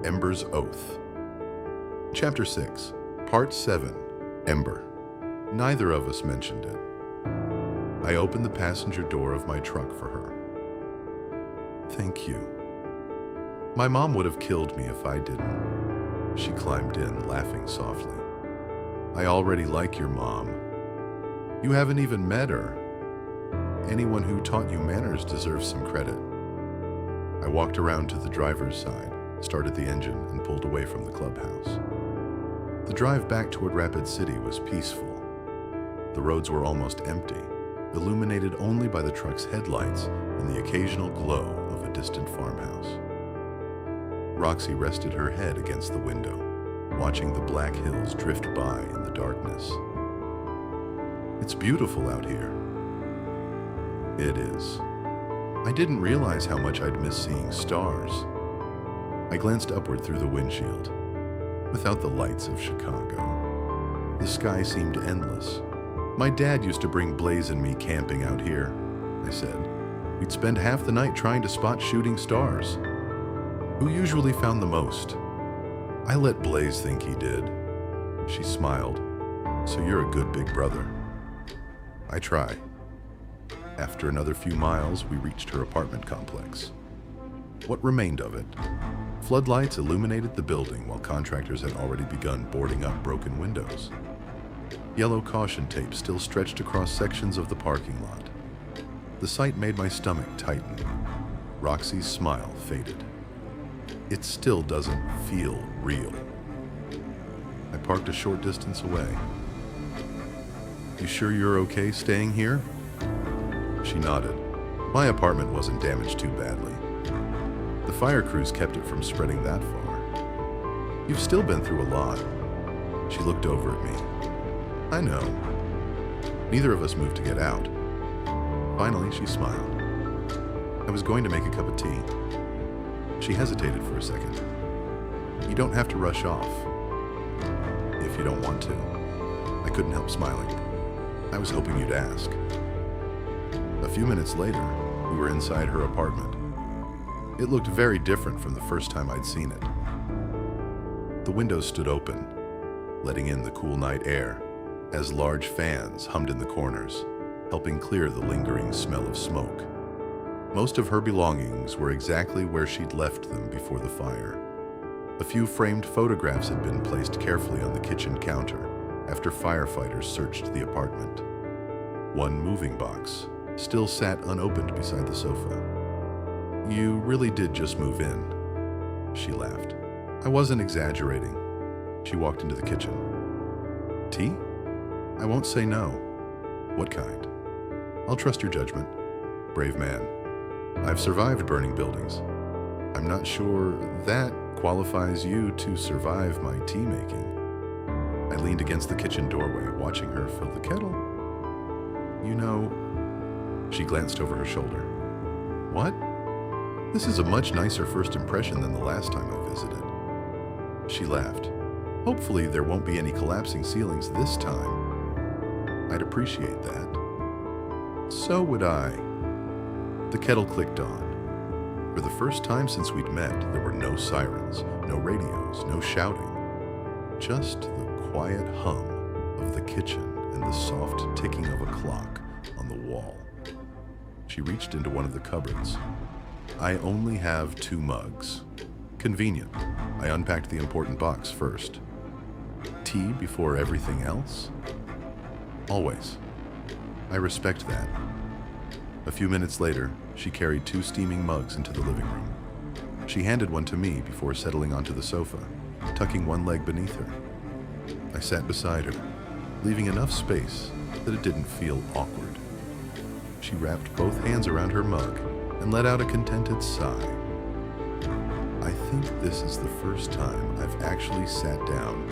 Ember's Oath. Chapter 6, Part 7, Ember. Neither of us mentioned it. I opened the passenger door of my truck for her. Thank you. My mom would have killed me if I didn't. She climbed in, laughing softly. I already like your mom. You haven't even met her. Anyone who taught you manners deserves some credit. I walked around to the driver's side, started the engine, and pulled away from the clubhouse. The drive back toward Rapid City was peaceful. The roads were almost empty, illuminated only by the truck's headlights and the occasional glow of a distant farmhouse. Roxie rested her head against the window, watching the black hills drift by in the darkness. It's beautiful out here. It is. I didn't realize how much I'd miss seeing stars. I glanced upward through the windshield. Without the lights of Chicago, the sky seemed endless. My dad used to bring Blaze and me camping out here, I said. We'd spend half the night trying to spot shooting stars. Who usually found the most? I let Blaze think he did. She smiled. So you're a good big brother. I try. After another few miles, we reached her apartment complex. What remained of it? Floodlights illuminated the building while contractors had already begun boarding up broken windows. Yellow caution tape still stretched across sections of the parking lot. The sight made my stomach tighten. Roxie's smile faded. It still doesn't feel real. I parked a short distance away. You sure you're okay staying here? She nodded. My apartment wasn't damaged too badly. The fire crews kept it from spreading that far. You've still been through a lot. She looked over at me. I know. Neither of us moved to get out. Finally, she smiled. I was going to make a cup of tea. She hesitated for a second. You don't have to rush off. If you don't want to. I couldn't help smiling. I was hoping you'd ask. A few minutes later, we were inside her apartment. It looked very different from the first time I'd seen it. The windows stood open, letting in the cool night air, as large fans hummed in the corners, helping clear the lingering smell of smoke. Most of her belongings were exactly where she'd left them before the fire. A few framed photographs had been placed carefully on the kitchen counter after firefighters searched the apartment. One moving box still sat unopened beside the sofa. You really did just move in, she laughed. I wasn't exaggerating. She walked into the kitchen. Tea? I won't say no. What kind? I'll trust your judgment. Brave man. I've survived burning buildings. I'm not sure that qualifies you to survive my tea making. I leaned against the kitchen doorway, watching her fill the kettle. You know, she glanced over her shoulder. What? This is a much nicer first impression than the last time I visited. She laughed. Hopefully there won't be any collapsing ceilings this time. I'd appreciate that. So would I. The kettle clicked on. For the first time since we'd met, there were no sirens, no radios, no shouting. Just the quiet hum of the kitchen and the soft ticking of a clock on the wall. She reached into one of the cupboards. I only have 2 mugs. Convenient. I unpacked the important box first. Tea before everything else? Always. I respect that. A few minutes later, she carried 2 steaming mugs into the living room. She handed one to me before settling onto the sofa, tucking one leg beneath her. I sat beside her, leaving enough space that it didn't feel awkward. She wrapped both hands around her mug and let out a contented sigh. I think this is the first time I've actually sat down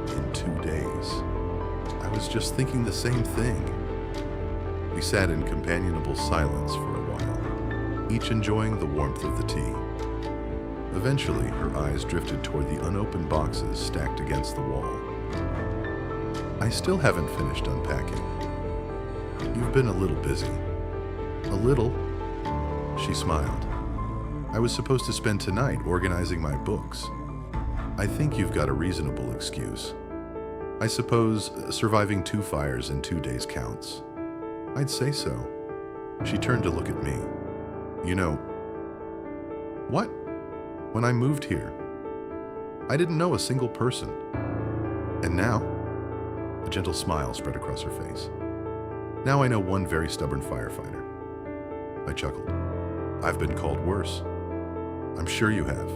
in 2 days. I was just thinking the same thing. We sat in companionable silence for a while, each enjoying the warmth of the tea. Eventually, her eyes drifted toward the unopened boxes stacked against the wall. I still haven't finished unpacking. You've been a little busy. A little, she smiled. I was supposed to spend tonight organizing my books. I think you've got a reasonable excuse. I suppose surviving 2 fires in 2 days counts. I'd say so. She turned to look at me. You know, what? When I moved here, I didn't know a single person. And now, a gentle smile spread across her face. Now I know one very stubborn firefighter. I chuckled. I've been called worse. I'm sure you have.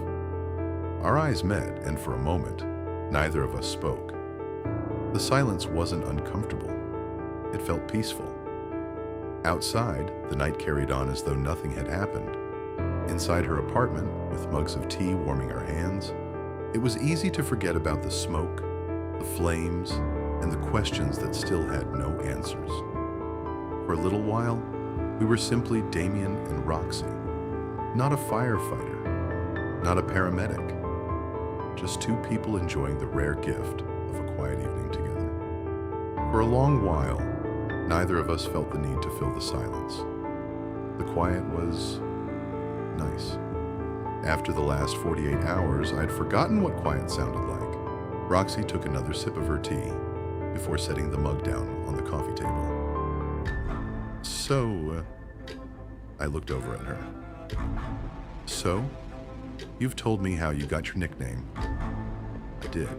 Our eyes met, and for a moment, neither of us spoke. The silence wasn't uncomfortable. It felt peaceful. Outside, the night carried on as though nothing had happened. Inside her apartment, with mugs of tea warming our hands, it was easy to forget about the smoke, the flames, and the questions that still had no answers. For a little while, we were simply Damien and Roxie. Not a firefighter, not a paramedic, just 2 people enjoying the rare gift of a quiet evening together. For a long while, neither of us felt the need to fill the silence. The quiet was nice. After the last 48 hours, I'd forgotten what quiet sounded like. Roxie took another sip of her tea before setting the mug down on the coffee table. So, I looked over at her. So, you've told me how you got your nickname. I did.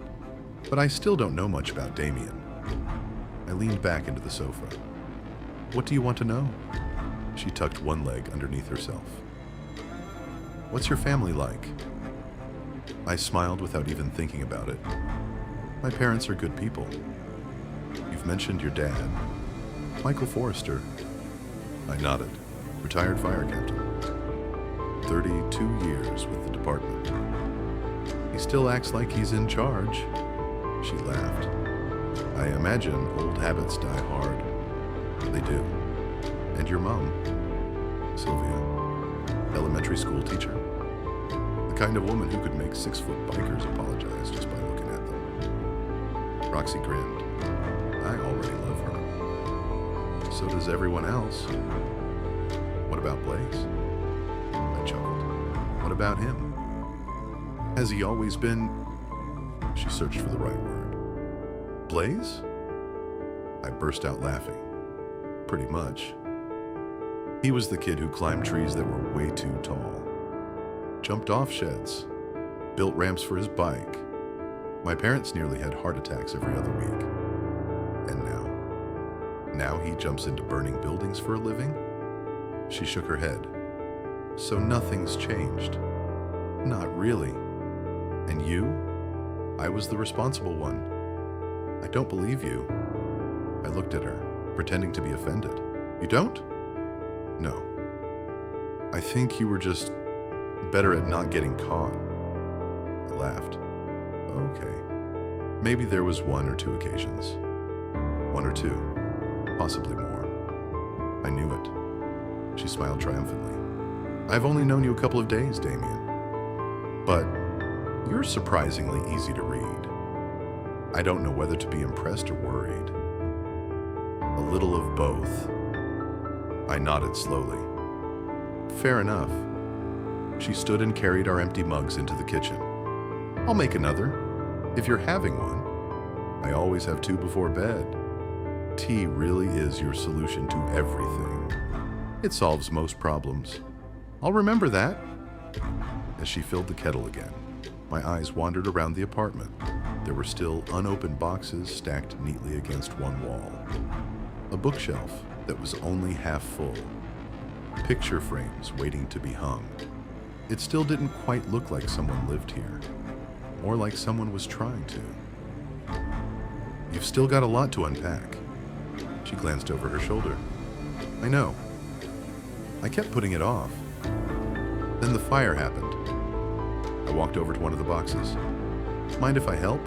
But I still don't know much about Damien. I leaned back into the sofa. What do you want to know? She tucked one leg underneath herself. What's your family like? I smiled without even thinking about it. My parents are good people. You've mentioned your dad, Michael Forrester. I nodded. Retired fire captain. 32 years with the department. He still acts like he's in charge. She laughed. I imagine old habits die hard. They do. And your mom, Sylvia, elementary school teacher. The kind of woman who could make 6-foot bikers apologize just by looking at them. Roxie grinned. I already love her. So does everyone else. What about Blaze? I chuckled. What about him? Has he always been... She searched for the right word. Blaze? I burst out laughing. Pretty much. He was the kid who climbed trees that were way too tall. Jumped off sheds. Built ramps for his bike. My parents nearly had heart attacks every other week. And now? Now he jumps into burning buildings for a living? She shook her head. So nothing's changed. Not really. And you? I was the responsible one. I don't believe you. I looked at her, pretending to be offended. You don't? No. I think you were just better at not getting caught. I laughed. Okay. Maybe there was 1 or 2 occasions. 1 or 2. Possibly more. I knew it. She smiled triumphantly. I've only known you a couple of days, Damien. But you're surprisingly easy to read. I don't know whether to be impressed or worried. A little of both. I nodded slowly. Fair enough. She stood and carried our empty mugs into the kitchen. I'll make another, if you're having one. I always have 2 before bed. Tea really is your solution to everything. It solves most problems. I'll remember that. As she filled the kettle again, my eyes wandered around the apartment. There were still unopened boxes stacked neatly against one wall. A bookshelf that was only half full. Picture frames waiting to be hung. It still didn't quite look like someone lived here. More like someone was trying to. You've still got a lot to unpack. She glanced over her shoulder. I know. I kept putting it off. Then the fire happened. I walked over to one of the boxes. Mind if I help?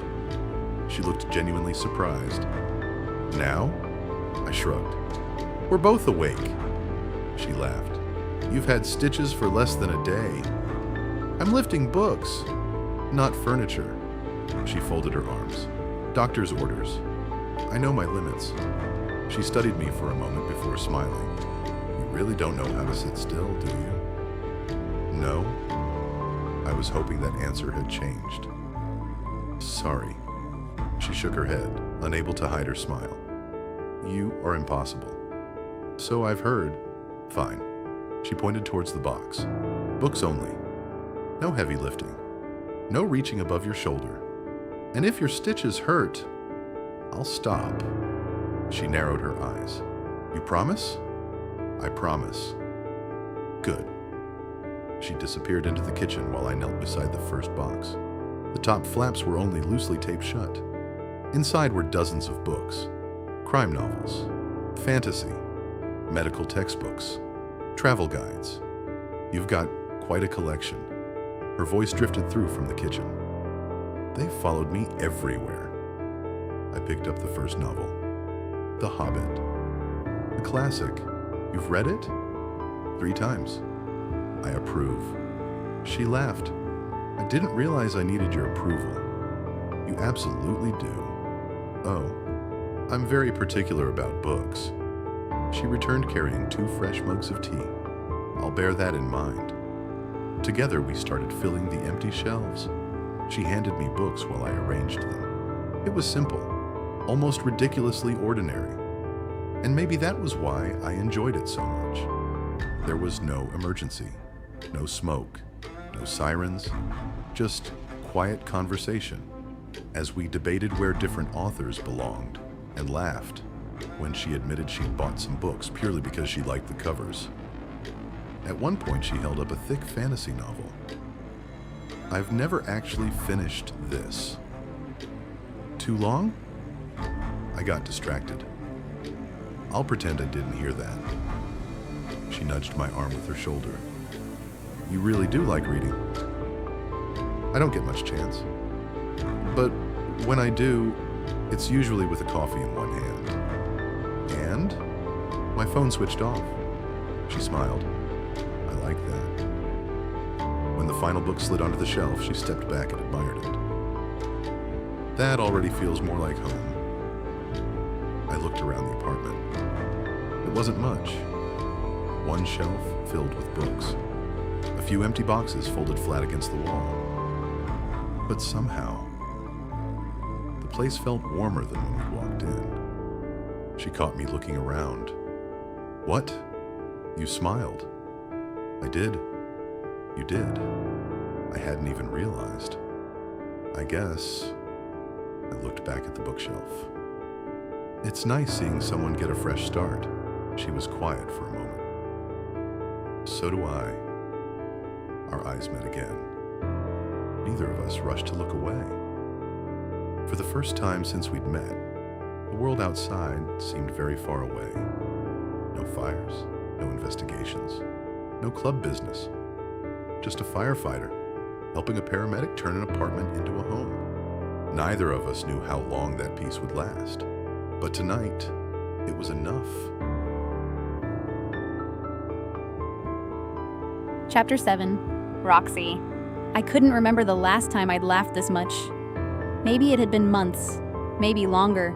She looked genuinely surprised. Now? I shrugged. We're both awake. She laughed. You've had stitches for less than a day. I'm lifting books, not furniture. She folded her arms. Doctor's orders. I know my limits. She studied me for a moment before smiling. You really don't know how to sit still, do you? No? I was hoping that answer had changed. Sorry. She shook her head, unable to hide her smile. You are impossible. So I've heard. Fine. She pointed towards the box. Books only. No heavy lifting. No reaching above your shoulder. And if your stitches hurt, I'll stop. She narrowed her eyes. You promise? I promise. Good. She disappeared into the kitchen while I knelt beside the first box. The top flaps were only loosely taped shut. Inside were dozens of books. Crime novels, fantasy, medical textbooks, travel guides. You've got quite a collection. Her voice drifted through from the kitchen. They followed me everywhere. I picked up the first novel, The Hobbit. A classic. You've read it? 3 times. I approve. She laughed. I didn't realize I needed your approval. You absolutely do. Oh, I'm very particular about books. She returned carrying 2 fresh mugs of tea. I'll bear that in mind. Together we started filling the empty shelves. She handed me books while I arranged them. It was simple, almost ridiculously ordinary. And maybe that was why I enjoyed it so much. There was no emergency, no smoke, no sirens, just quiet conversation as we debated where different authors belonged and laughed when she admitted she'd bought some books purely because she liked the covers. At one point, she held up a thick fantasy novel. I've never actually finished this. Too long? I got distracted. I'll pretend I didn't hear that. She nudged my arm with her shoulder. You really do like reading. I don't get much chance. But when I do, it's usually with a coffee in one hand. And my phone switched off. She smiled. I like that. When the final book slid onto the shelf, she stepped back and admired it. That already feels more like home. I looked around the apartment. It wasn't much. One shelf filled with books. A few empty boxes folded flat against the wall. But somehow, the place felt warmer than when we walked in. She caught me looking around. What? You smiled. I did. You did. I hadn't even realized. I guess. I looked back at the bookshelf. It's nice seeing someone get a fresh start. She was quiet for a moment. So do I. Our eyes met again. Neither of us rushed to look away. For the first time since we'd met, the world outside seemed very far away. No fires, no investigations, no club business. Just a firefighter helping a paramedic turn an apartment into a home. Neither of us knew how long that peace would last, but tonight, it was enough. Chapter 7. Roxie. I couldn't remember the last time I'd laughed this much. Maybe it had been months, maybe longer.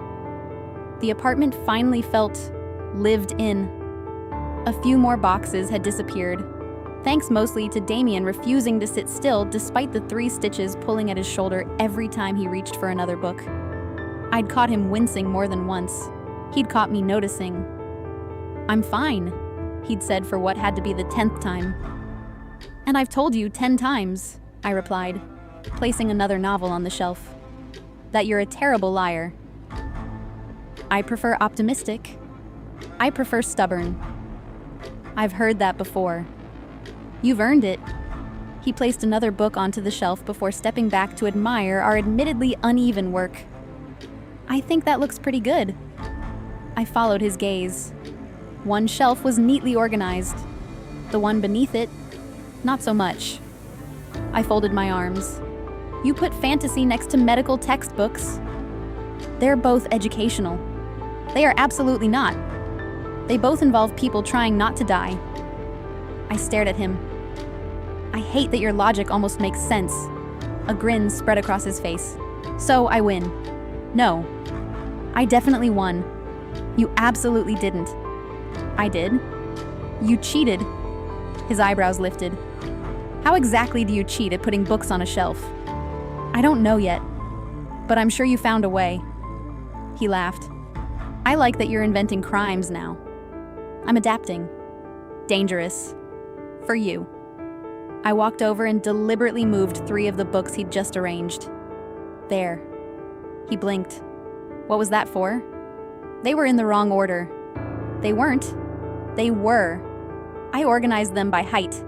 The apartment finally felt lived in. A few more boxes had disappeared, thanks mostly to Damien refusing to sit still despite the 3 stitches pulling at his shoulder every time he reached for another book. I'd caught him wincing more than once. He'd caught me noticing. I'm fine, he'd said for what had to be the 10th time. And I've told you 10 times, I replied, placing another novel on the shelf, that you're a terrible liar. I prefer optimistic. I prefer stubborn. I've heard that before. You've earned it. He placed another book onto the shelf before stepping back to admire our admittedly uneven work. I think that looks pretty good. I followed his gaze. One shelf was neatly organized. The one beneath it, not so much. I folded my arms. You put fantasy next to medical textbooks. They're both educational. They are absolutely not. They both involve people trying not to die. I stared at him. I hate that your logic almost makes sense. A grin spread across his face. So I win. No. I definitely won. You absolutely didn't. I did. You cheated. His eyebrows lifted. How exactly do you cheat at putting books on a shelf? I don't know yet, but I'm sure you found a way. He laughed. I like that you're inventing crimes now. I'm adapting. Dangerous. For you. I walked over and deliberately moved 3 of the books he'd just arranged. There. He blinked. What was that for? They were in the wrong order. They weren't. They were. I organized them by height.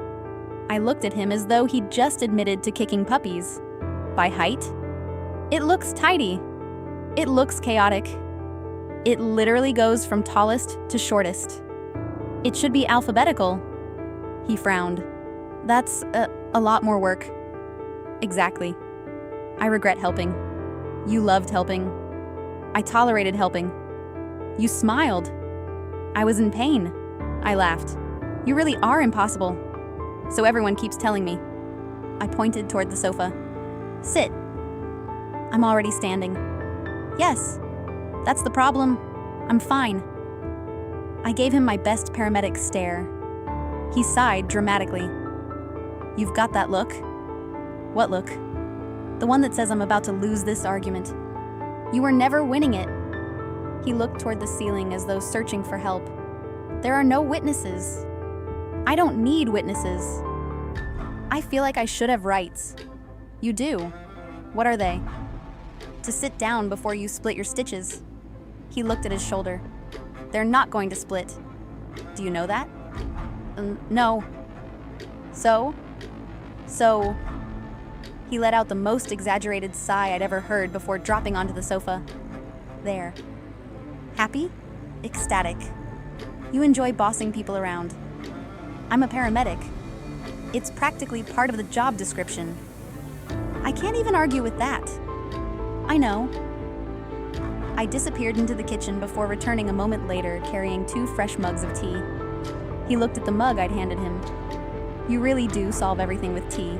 I looked at him as though he'd just admitted to kicking puppies. By height? It looks tidy. It looks chaotic. It literally goes from tallest to shortest. It should be alphabetical. He frowned. That's a lot more work. Exactly. I regret helping. You loved helping. I tolerated helping. You smiled. I was in pain. I laughed. You really are impossible. So everyone keeps telling me. I pointed toward the sofa. Sit. I'm already standing. Yes, that's the problem. I'm fine. I gave him my best paramedic stare. He sighed dramatically. You've got that look. What look? The one that says I'm about to lose this argument. You were never winning it. He looked toward the ceiling as though searching for help. There are no witnesses. I don't need witnesses. I feel like I should have rights. You do. What are they? To sit down before you split your stitches. He looked at his shoulder. They're not going to split. Do you know that? No. So? He let out the most exaggerated sigh I'd ever heard before dropping onto the sofa. There. Happy? Ecstatic. You enjoy bossing people around. I'm a paramedic. It's practically part of the job description. I can't even argue with that. I know. I disappeared into the kitchen before returning a moment later carrying 2 fresh mugs of tea. He looked at the mug I'd handed him. You really do solve everything with tea.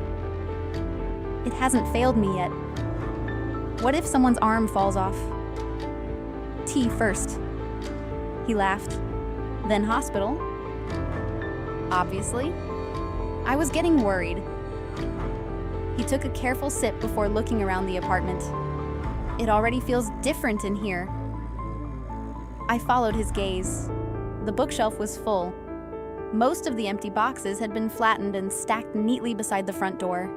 It hasn't failed me yet. What if someone's arm falls off? Tea first. He laughed. Then hospital. Obviously. I was getting worried. He took a careful sip before looking around the apartment. It already feels different in here. I followed his gaze. The bookshelf was full. Most of the empty boxes had been flattened and stacked neatly beside the front door.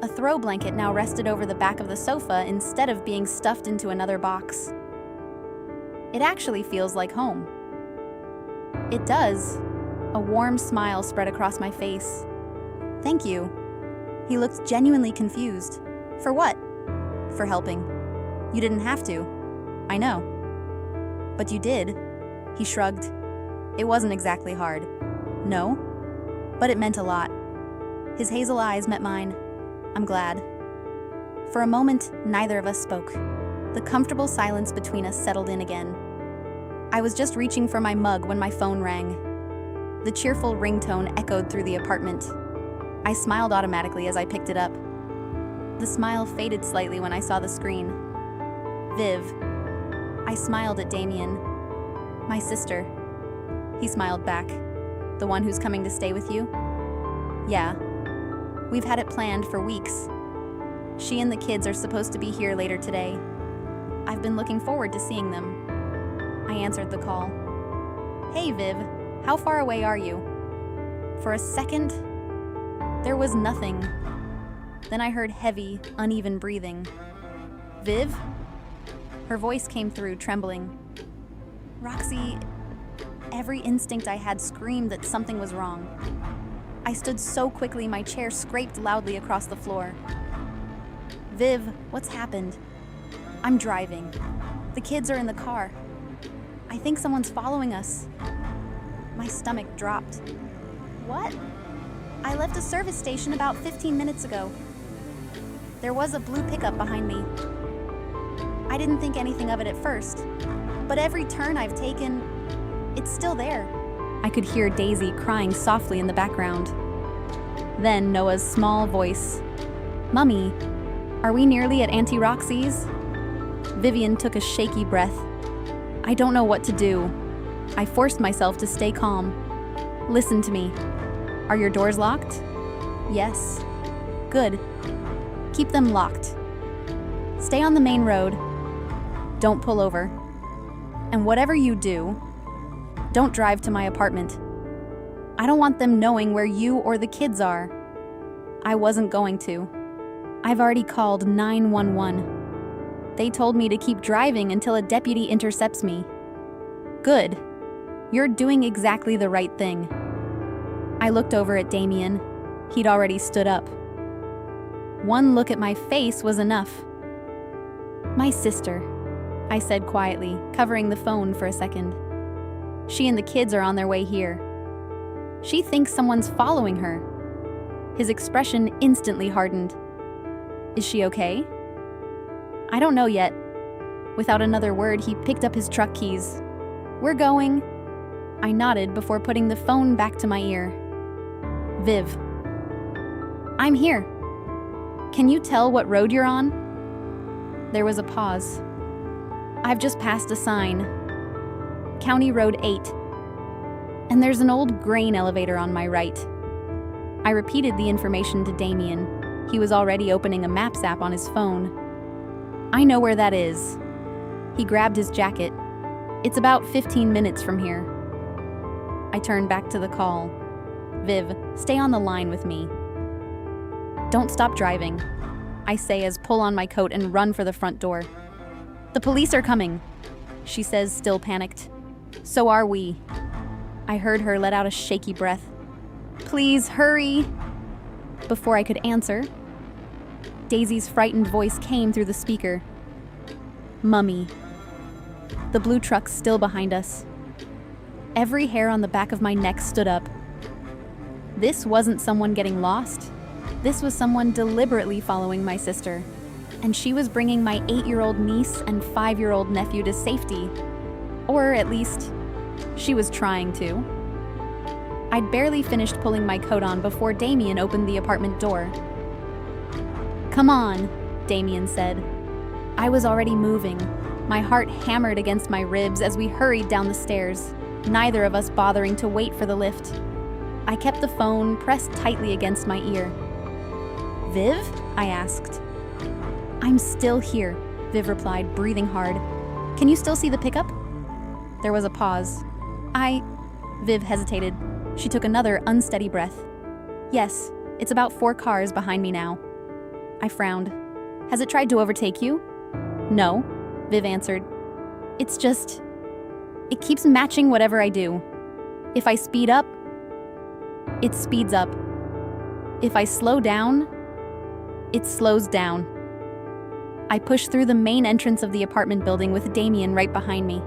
A throw blanket now rested over the back of the sofa instead of being stuffed into another box. It actually feels like home. It does. A warm smile spread across my face. Thank you. He looked genuinely confused. For what? For helping. You didn't have to. I know. But you did. He shrugged. It wasn't exactly hard. No. But it meant a lot. His hazel eyes met mine. I'm glad. For a moment, neither of us spoke. The comfortable silence between us settled in again. I was just reaching for my mug when my phone rang. The cheerful ringtone echoed through the apartment. I smiled automatically as I picked it up. The smile faded slightly when I saw the screen. Viv. I smiled at Damien. My sister. He smiled back. The one who's coming to stay with you? Yeah. We've had it planned for weeks. She and the kids are supposed to be here later today. I've been looking forward to seeing them. I answered the call. Hey, Viv. How far away are you? For a second, there was nothing. Then I heard heavy, uneven breathing. Viv? Her voice came through, trembling. Roxie, every instinct I had screamed that something was wrong. I stood so quickly my chair scraped loudly across the floor. Viv, what's happened? I'm driving. The kids are in the car. I think someone's following us. My stomach dropped. What? I left a service station about 15 minutes ago. There was a blue pickup behind me. I didn't think anything of it at first, but every turn I've taken, it's still there. I could hear Daisy crying softly in the background. Then Noah's small voice. Mummy, are we nearly at Auntie Roxie's? Vivian took a shaky breath. I don't know what to do. I forced myself to stay calm. Listen to me. Are your doors locked? Yes. Good. Keep them locked. Stay on the main road. Don't pull over. And whatever you do, don't drive to my apartment. I don't want them knowing where you or the kids are. I wasn't going to. I've already called 911. They told me to keep driving until a deputy intercepts me. Good. You're doing exactly the right thing. I looked over at Damien. He'd already stood up. One look at my face was enough. My sister, I said quietly, covering the phone for a second. She and the kids are on their way here. She thinks someone's following her. His expression instantly hardened. Is she okay? I don't know yet. Without another word, he picked up his truck keys. We're going. I nodded before putting the phone back to my ear. Viv. I'm here. Can you tell what road you're on? There was a pause. I've just passed a sign. County Road 8. And there's an old grain elevator on my right. I repeated the information to Damien. He was already opening a Maps app on his phone. I know where that is. He grabbed his jacket. It's about 15 minutes from here. I turned back to the call. Viv, stay on the line with me. Don't stop driving, I say as pull on my coat and run for the front door. The police are coming, she says, still panicked. So are we. I heard her let out a shaky breath. Please hurry. Before I could answer, Daisy's frightened voice came through the speaker. Mummy. The blue truck's still behind us. Every hair on the back of my neck stood up. This wasn't someone getting lost. This was someone deliberately following my sister. And she was bringing my 8-year-old niece and 5-year-old nephew to safety. Or at least, she was trying to. I'd barely finished pulling my coat on before Damien opened the apartment door. Come on, Damien said. I was already moving. My heart hammered against my ribs as we hurried down the stairs, neither of us bothering to wait for the lift. I kept the phone pressed tightly against my ear. Viv? I asked. I'm still here, Viv replied, breathing hard. Can you still see the pickup? There was a pause. Viv hesitated. She took another unsteady breath. Yes, it's about 4 cars behind me now. I frowned. Has it tried to overtake you? No, Viv answered. It's just, it keeps matching whatever I do. If I speed up, it speeds up. If I slow down, it slows down. I pushed through the main entrance of the apartment building with Damien right behind me.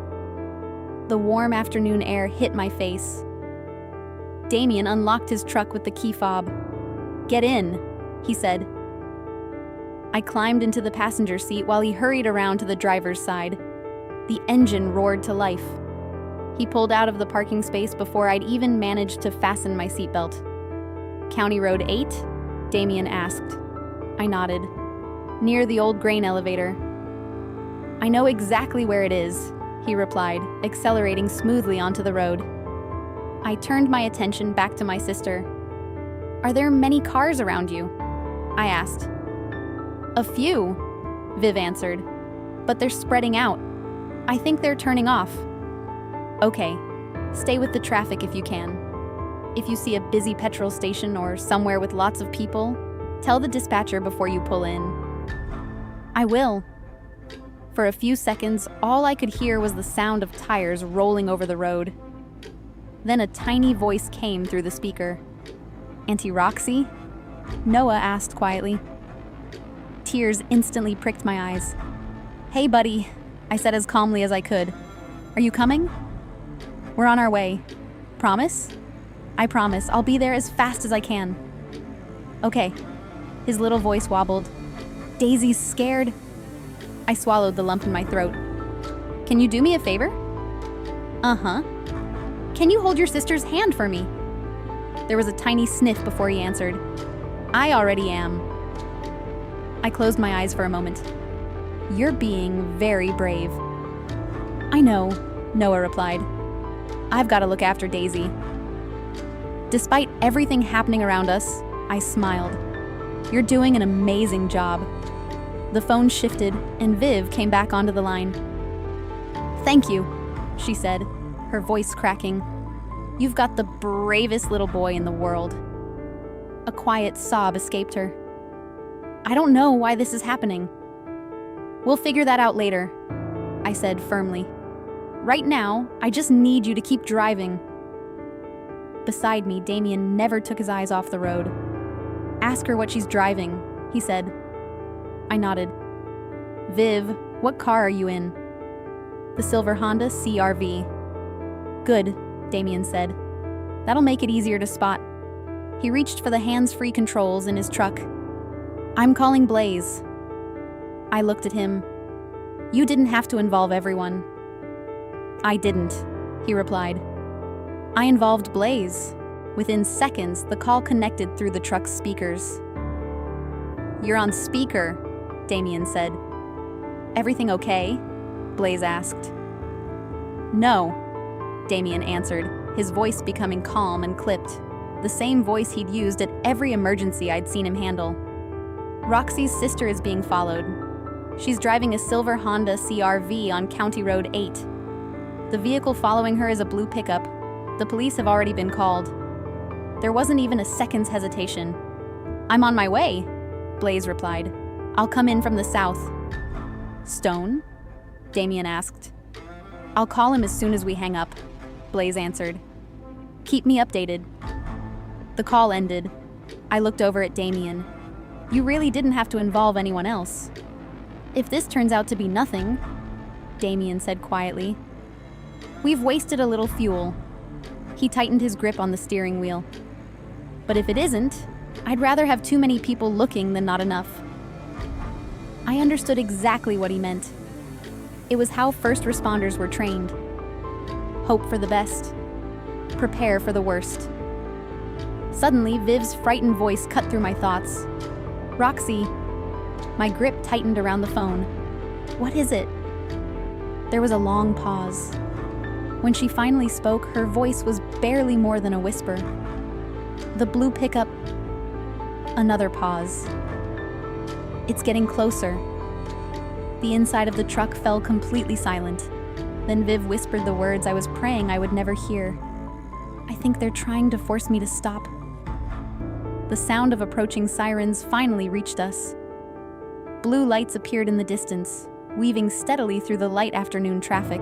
The warm afternoon air hit my face. Damien unlocked his truck with the key fob. Get in, he said. I climbed into the passenger seat while he hurried around to the driver's side. The engine roared to life. He pulled out of the parking space before I'd even managed to fasten my seatbelt. County Road 8? Damien asked. I nodded. Near the old grain elevator. I know exactly where it is, he replied, accelerating smoothly onto the road. I turned my attention back to my sister. Are there many cars around you? I asked. A few, Viv answered, but they're spreading out. I think they're turning off. Okay, stay with the traffic if you can. If you see a busy petrol station or somewhere with lots of people, tell the dispatcher before you pull in. I will. For a few seconds, all I could hear was the sound of tires rolling over the road. Then a tiny voice came through the speaker. Auntie Roxie? Noah asked quietly. Tears instantly pricked my eyes. Hey, buddy, I said as calmly as I could. Are you coming? We're on our way. Promise? I promise. I'll be there as fast as I can. Okay. His little voice wobbled. Daisy's scared. I swallowed the lump in my throat. Can you do me a favor? Uh-huh. Can you hold your sister's hand for me? There was a tiny sniff before he answered. I already am. I closed my eyes for a moment. You're being very brave. I know, Noah replied. I've got to look after Daisy. Despite everything happening around us, I smiled. You're doing an amazing job. The phone shifted, and Viv came back onto the line. Thank you, she said, her voice cracking. You've got the bravest little boy in the world. A quiet sob escaped her. I don't know why this is happening. We'll figure that out later, I said firmly. Right now, I just need you to keep driving. Beside me, Damien never took his eyes off the road. Ask her what she's driving, he said. I nodded. Viv, what car are you in? The silver Honda CR-V. Good, Damien said. That'll make it easier to spot. He reached for the hands-free controls in his truck. I'm calling Blaze. I looked at him. You didn't have to involve everyone. I didn't, he replied. I involved Blaze. Within seconds, the call connected through the truck's speakers. You're on speaker, Damien said. Everything okay? Blaze asked. No, Damien answered, his voice becoming calm and clipped, the same voice he'd used at every emergency I'd seen him handle. Roxie's sister is being followed. She's driving a silver Honda CR-V on County Road 8. The vehicle following her is a blue pickup. The police have already been called. There wasn't even a second's hesitation. I'm on my way, Blaze replied. I'll come in from the south. Stone? Damien asked. I'll call him as soon as we hang up, Blaze answered. Keep me updated. The call ended. I looked over at Damien. You really didn't have to involve anyone else. If this turns out to be nothing, Damien said quietly, we've wasted a little fuel. He tightened his grip on the steering wheel. But if it isn't, I'd rather have too many people looking than not enough. I understood exactly what he meant. It was how first responders were trained. Hope for the best. Prepare for the worst. Suddenly, Viv's frightened voice cut through my thoughts. Roxie. My grip tightened around the phone. What is it? There was a long pause. When she finally spoke, her voice was barely more than a whisper. The blue pickup. Another pause. It's getting closer. The inside of the truck fell completely silent. Then Viv whispered the words I was praying I would never hear. I think they're trying to force me to stop. The sound of approaching sirens finally reached us. Blue lights appeared in the distance, weaving steadily through the light afternoon traffic.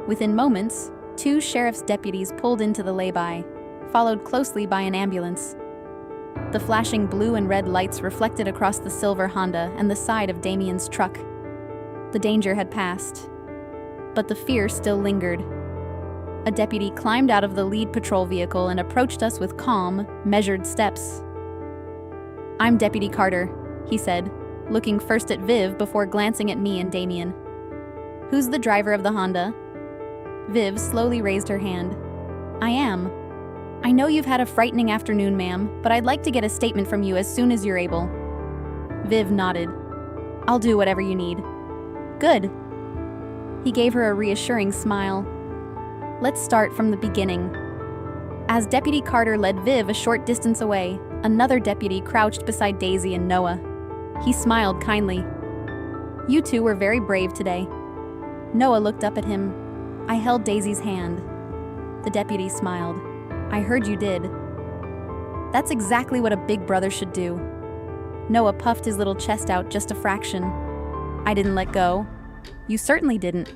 Within moments, 2 sheriff's deputies pulled into the lay-by, followed closely by an ambulance. The flashing blue and red lights reflected across the silver Honda and the side of Damien's truck. The danger had passed, but the fear still lingered. A deputy climbed out of the lead patrol vehicle and approached us with calm, measured steps. I'm Deputy Carter, he said, looking first at Viv before glancing at me and Damien. Who's the driver of the Honda? Viv slowly raised her hand. I am. I know you've had a frightening afternoon, ma'am, but I'd like to get a statement from you as soon as you're able. Viv nodded. I'll do whatever you need. Good. He gave her a reassuring smile. Let's start from the beginning. As Deputy Carter led Viv a short distance away, another deputy crouched beside Daisy and Noah. He smiled kindly. You two were very brave today. Noah looked up at him. I held Daisy's hand. The deputy smiled. I heard you did. That's exactly what a big brother should do. Noah puffed his little chest out just a fraction. I didn't let go. You certainly didn't.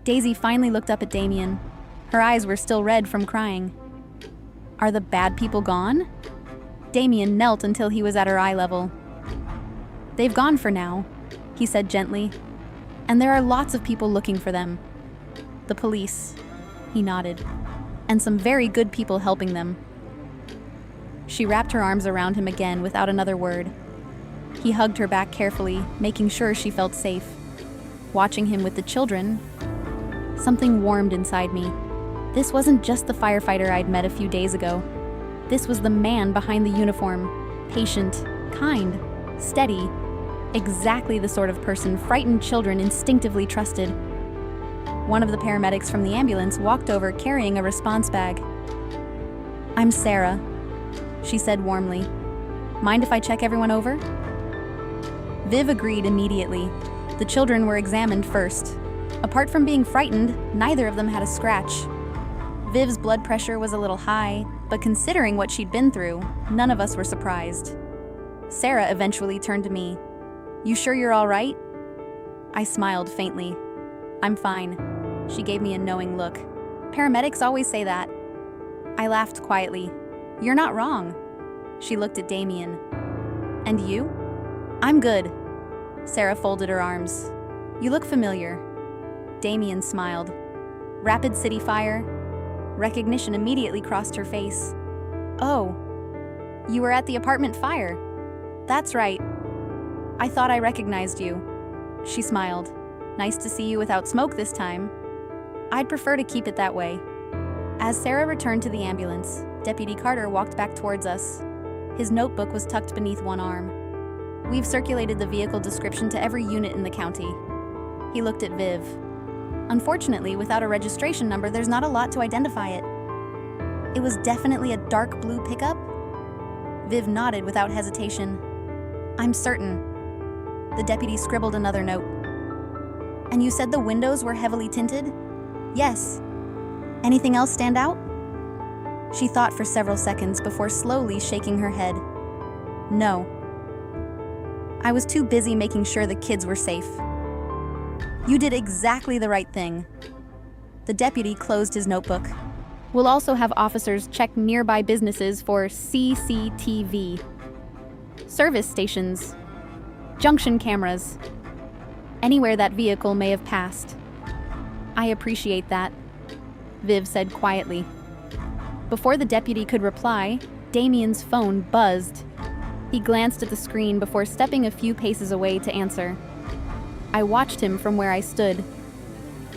Daisy finally looked up at Damien. Her eyes were still red from crying. Are the bad people gone? Damien knelt until he was at her eye level. They've gone for now, he said gently. And there are lots of people looking for them. The police, he nodded, and some very good people helping them. She wrapped her arms around him again without another word. He hugged her back carefully, making sure she felt safe. Watching him with the children, something warmed inside me. This wasn't just the firefighter I'd met a few days ago. This was the man behind the uniform, patient, kind, steady, exactly the sort of person frightened children instinctively trusted. One of the paramedics from the ambulance walked over carrying a response bag. I'm Sarah, she said warmly. Mind if I check everyone over? Viv agreed immediately. The children were examined first. Apart from being frightened, neither of them had a scratch. Viv's blood pressure was a little high, but considering what she'd been through, none of us were surprised. Sarah eventually turned to me. You sure you're all right? I smiled faintly. I'm fine. She gave me a knowing look. Paramedics always say that. I laughed quietly. You're not wrong. She looked at Damien. And you? I'm good. Sarah folded her arms. You look familiar. Damien smiled. Rapid City Fire. Recognition immediately crossed her face. Oh, you were at the apartment fire. That's right. I thought I recognized you. She smiled. Nice to see you without smoke this time. I'd prefer to keep it that way. As Sarah returned to the ambulance, Deputy Carter walked back towards us. His notebook was tucked beneath one arm. We've circulated the vehicle description to every unit in the county. He looked at Viv. Unfortunately, without a registration number, there's not a lot to identify it. It was definitely a dark blue pickup? Viv nodded without hesitation. I'm certain. The deputy scribbled another note. And you said the windows were heavily tinted? Yes. Anything else stand out? She thought for several seconds before slowly shaking her head. No. I was too busy making sure the kids were safe. You did exactly the right thing. The deputy closed his notebook. We'll also have officers check nearby businesses for CCTV, service stations, junction cameras, anywhere that vehicle may have passed. I appreciate that, Viv said quietly. Before the deputy could reply, Damien's phone buzzed. He glanced at the screen before stepping a few paces away to answer. I watched him from where I stood.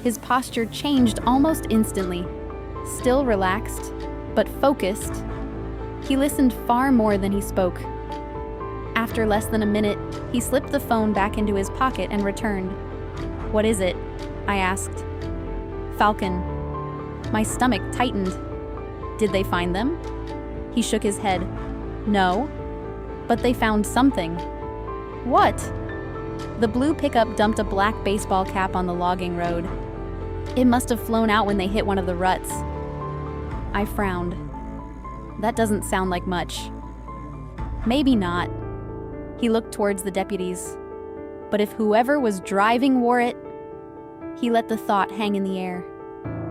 His posture changed almost instantly. Still relaxed, but focused. He listened far more than he spoke. After less than a minute, he slipped the phone back into his pocket and returned. What is it? I asked. Falcon. My stomach tightened. Did they find them? He shook his head. No, but they found something. What? The blue pickup dumped a black baseball cap on the logging road. It must have flown out when they hit one of the ruts. I frowned. That doesn't sound like much. Maybe not. He looked towards the deputies. But if whoever was driving wore it, he let the thought hang in the air.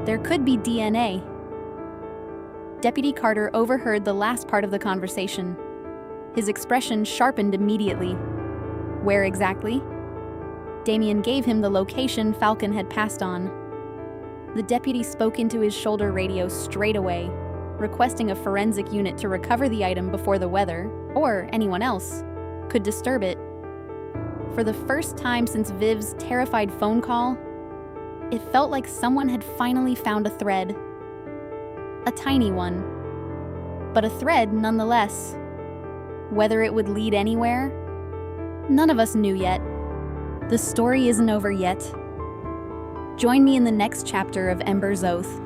There could be DNA. Deputy Carter overheard the last part of the conversation. His expression sharpened immediately. Where exactly? Damien gave him the location Falcon had passed on. The deputy spoke into his shoulder radio straight away, requesting a forensic unit to recover the item before the weather, or anyone else, could disturb it. For the first time since Viv's terrified phone call, it felt like someone had finally found a thread. A tiny one, but a thread nonetheless. Whether it would lead anywhere, none of us knew yet. The story isn't over yet. Join me in the next chapter of Ember's Oath.